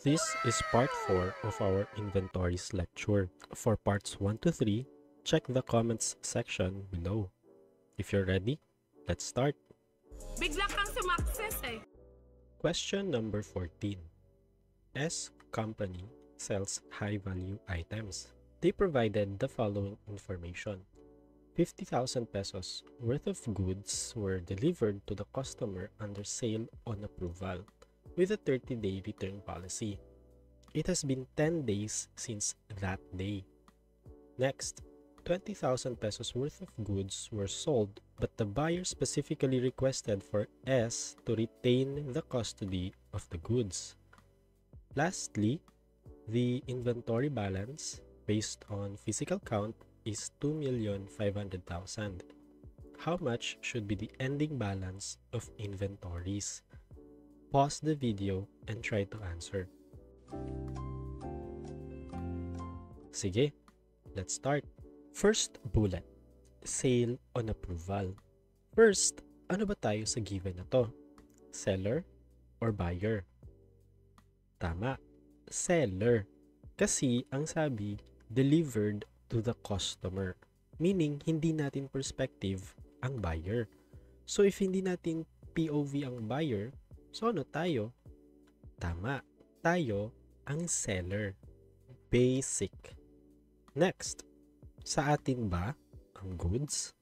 This is part 4 of our inventories lecture. For parts 1 to 3, check the comments section below. If you're ready, let's start. Bigla kang sumakses eh. Question number 14. S company sells high-value items. They provided the following information. 50,000 pesos worth of goods were delivered to the customer under sale on approval with a 30-day return policy. It has been 10 days since that day. Next, 20,000 pesos worth of goods were sold, but the buyer specifically requested for S to retain the custody of the goods. Lastly, the inventory balance based on physical count is 2,500,000. How much should be the ending balance of inventories? Pause the video and try to answer. Sige, let's start. First bullet, sale on approval. First, ano ba tayo sa given na to? Seller or buyer? Tama, seller. Kasi ang sabi, delivered to the customer. Meaning, hindi natin perspective ang buyer. So if hindi natin POV ang buyer, so ano tayo? Tama, tayo ang seller. Basic. Next, sa atin ba ang goods?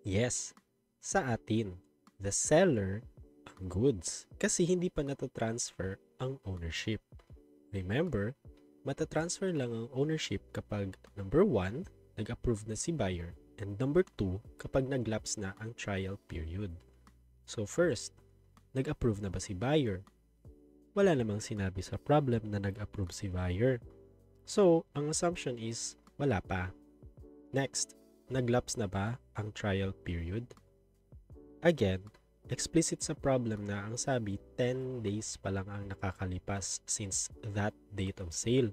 Yes, sa atin. The seller ang goods. Kasi hindi pa natatransfer ang ownership. Remember, matatransfer lang ang ownership kapag number 1, nag-approve na si buyer, and number 2, kapag nag-lapse na ang trial period. So first, nag-approve na ba si buyer? Wala namang sinabi sa problem na nag-approve si buyer. So, ang assumption is wala pa. Next, nag-lapse na ba ang trial period? Again, explicit sa problem na ang sabi 10 days pa lang ang nakakalipas since that date of sale.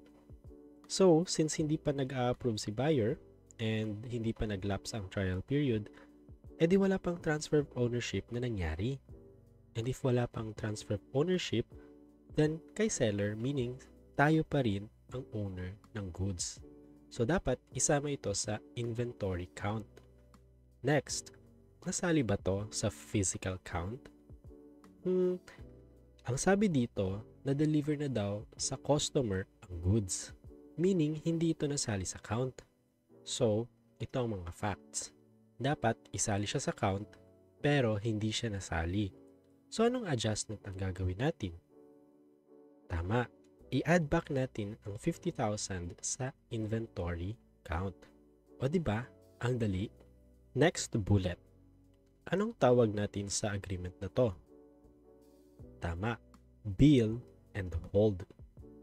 So, since hindi pa nag-a-approve si buyer and hindi pa nag-lapse ang trial period, edi wala pang transfer of ownership na nangyari. And if wala pang transfer of ownership, then kay seller, meaning tayo pa rin ang owner ng goods. So, dapat isama ito sa inventory count. Next, nasali ba to sa physical count? Ang sabi dito, na-deliver na daw sa customer ang goods. Meaning, hindi ito nasali sa count. So, ito ang mga facts. Dapat isali siya sa count, pero hindi siya nasali. So, anong adjustment ang gagawin natin? Tama, i-add back natin ang 50,000 sa inventory count. O diba, ang dali? Next bullet. Anong tawag natin sa agreement na to? Tama, bill and hold.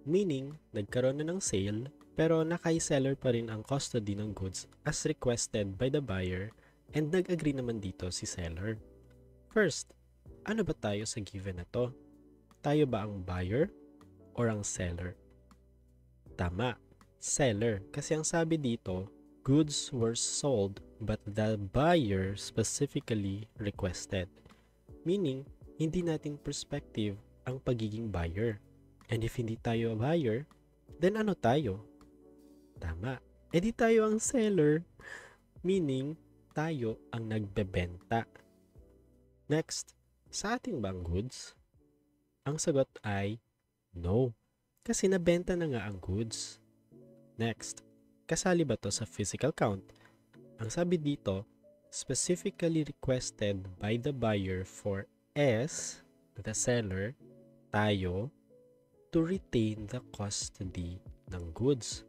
Meaning, nagkaroon na ng sale, pero nakay-seller pa rin ang custody ng goods as requested by the buyer and nag-agree naman dito si seller. First, ano ba tayo sa given na to? Tayo ba ang buyer or ang seller? Tama, seller. Kasi ang sabi dito, goods were sold but the buyer specifically requested. Meaning, hindi natin perspective ang pagiging buyer. And if hindi tayo buyer, then ano tayo? Tama, edi tayo ang seller. Meaning, tayo ang nagbebenta. Next, sa ating bang goods? Ang sagot ay no, kasi nabenta na nga ang goods. Next, kasali ba to sa physical count? Ang sabi dito, specifically requested by the buyer for S, the seller, tayo, to retain the custody ng goods.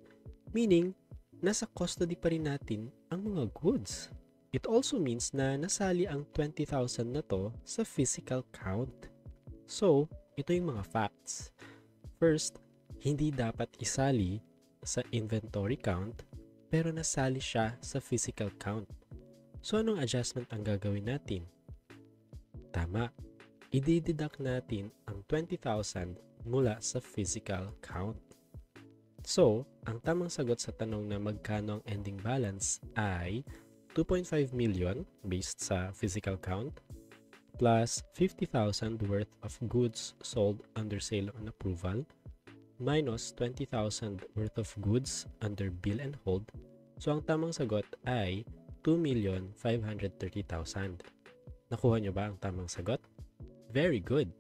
Meaning, nasa custody pa rin natin ang mga goods. It also means na nasali ang 20,000 na to sa physical count. So, ito yung mga facts. First, hindi dapat isali sa inventory count pero nasali siya sa physical count. So, anong adjustment ang gagawin natin? Tama, i-deduct natin ang 20,000 mula sa physical count. So, ang tamang sagot sa tanong na magkano ang ending balance ay 2.5 million based sa physical count plus 50,000 worth of goods sold under sale on approval minus 20,000 worth of goods under bill and hold. So ang tamang sagot ay 2,530,000. Nakuha nyo ba ang tamang sagot? Very good!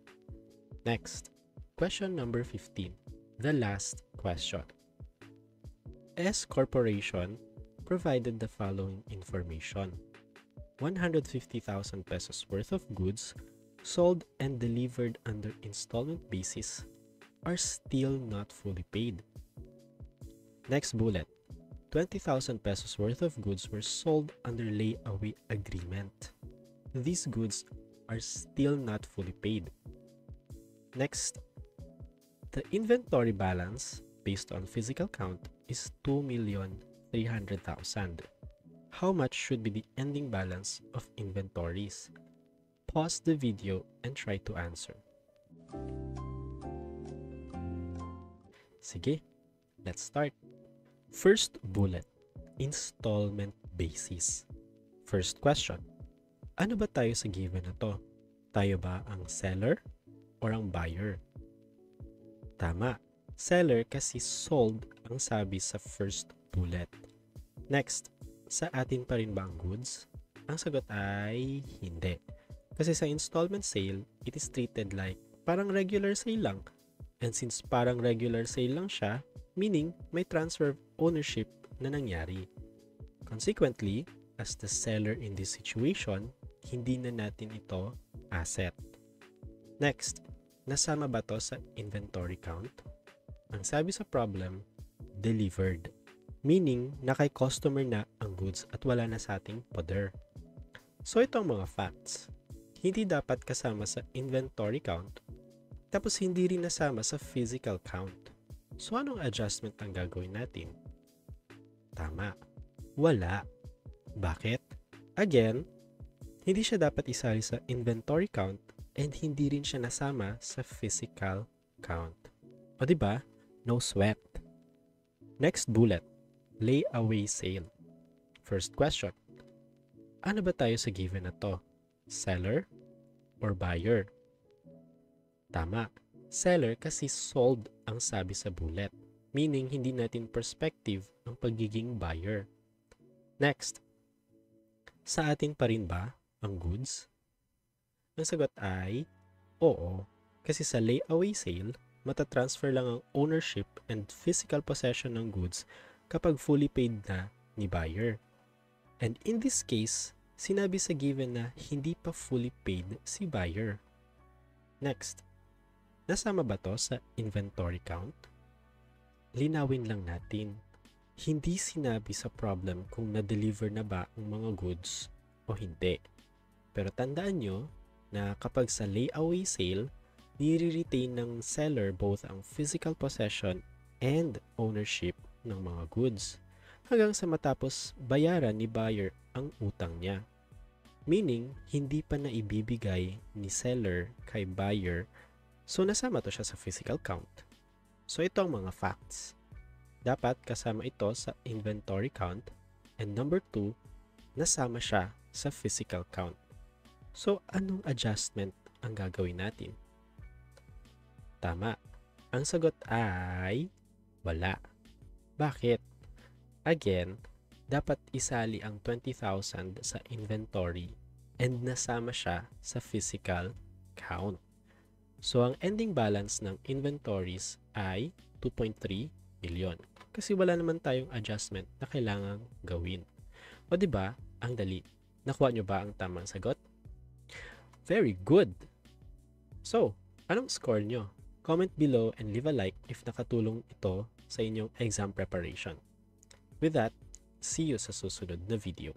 Next, question number 15. The last question. S Corporation provided the following information. 150,000 pesos worth of goods sold and delivered under installment basis are still not fully paid. Next bullet. 20,000 pesos worth of goods were sold under layaway agreement. These goods are still not fully paid. Next, the inventory balance based on physical count is 2,300,000. How much should be the ending balance of inventories? Pause the video and try to answer. Sige, let's start. First bullet, installment basis. First question, ano ba tayo sa given na to? Tayo ba ang seller or ang buyer? Tama, seller kasi sold ang sabi sa first bullet. Next, sa atin pa rin ba ang goods? Ang sagot ay hindi. Kasi sa installment sale, it is treated like parang regular sale lang. And since parang regular sale lang siya, meaning may transfer of ownership na nangyari. Consequently, as the seller in this situation, hindi na natin ito asset. Next, nasama ba to sa inventory count? Ang sabi sa problem, delivered. Meaning, na kay customer na ang goods at wala na sa ating poder. So, ito ang mga facts. Hindi dapat kasama sa inventory count, tapos hindi rin nasama sa physical count. So, anong adjustment ang gagawin natin? Tama. Wala. Bakit? Again, hindi siya dapat isali sa inventory count and hindi rin siya nasama sa physical count. O diba? No sweat. Next bullet. Layaway sale. First question. Ano ba tayo sa given na to? Seller or buyer? Tama. Seller kasi sold ang sabi sa bullet. Meaning, hindi natin perspective ang pagiging buyer. Next. Sa atin pa rin ba ang goods? Ang sagot ay oo. Kasi sa layaway sale, matatransfer lang ang ownership and physical possession ng goods kapag fully paid na ni buyer. And in this case, sinabi sa given na hindi pa fully paid si buyer. Next, nasama ba to sa inventory count? Linawin lang natin. Hindi sinabi sa problem kung na-deliver na ba ang mga goods o hindi. Pero tandaan nyo na kapag sa layaway sale, nire-retain ng seller both ang physical possession and ownership ng mga goods hanggang sa matapos bayaran ni buyer ang utang niya. Meaning, hindi pa na ibibigay ni seller kay buyer, so nasama to siya sa physical count. So ito ang mga facts. Dapat kasama ito sa inventory count and number 2, nasama siya sa physical count. So anong adjustment ang gagawin natin? Tama. Ang sagot ay wala. Bakit? Again, dapat isali ang 20,000 sa inventory and nasama siya sa physical count. So, ang ending balance ng inventories ay 2.3 million. Kasi wala naman tayong adjustment na kailangang gawin. O diba, ang dali. Nakuha nyo ba ang tamang sagot? Very good! So, anong score nyo? Comment below and leave a like if nakatulong ito sa inyong exam preparation. With that, see you sa susunod na video.